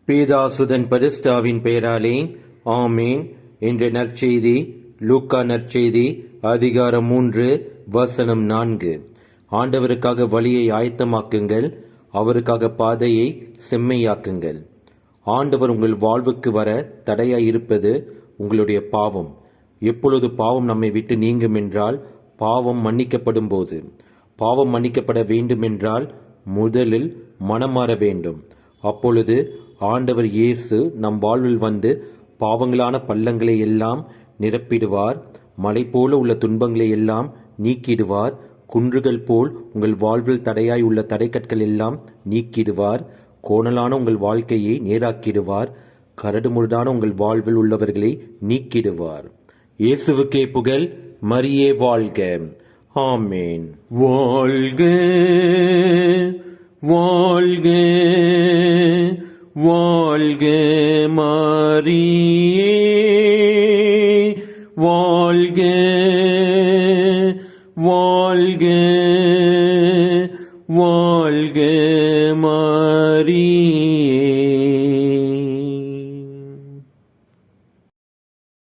பேதாசுதன் பரிசுத்தாவின் பெயராலே ஆமேன். என்ற நற்செய்தி லூக்கா நற்செய்தி அதிகாரம் 3 வசனம் 4. ஆண்டவருக்காக வழியை ஆயத்தமாக்குங்கள், அவருக்காக பாதையை செம்மையாக்குங்கள். ஆண்டவர் உங்கள் வாழ்வுக்கு வர தடையாயிருப்பது உங்களுடைய பாவம். எப்பொழுது பாவம் நம்மை விட்டு நீங்கும் என்றால் பாவம் மன்னிக்கப்படும் போது. பாவம் மன்னிக்கப்பட வேண்டுமென்றால் முதலில் மனம் மாற வேண்டும். அப்பொழுது ஆண்டவர் இயேசு நம் வாழ்வில் வந்து பாவங்களான பள்ளங்களை எல்லாம் நிரப்பிடுவார். மலை போல உள்ள துன்பங்களை எல்லாம் நீக்கிடுவார். குன்றுகள் போல் உங்கள் வாழ்வில் தடையாய் உள்ள தடைக்கற்கள் எல்லாம் நீக்கிடுவார். கோணலான உங்கள் வாழ்க்கையை நேராக்கிடுவார். கரடுமுரடான உங்கள் வாழ்வில் உள்ளவர்களை நீக்கிடுவார். இயேசுவுக்கே புகழ், மரியே வாழ்க. ஆமேன். வாழ்க வாழ்க வாழ்க மரியே வாழ்க வாழ்க வாழ்க மரியே.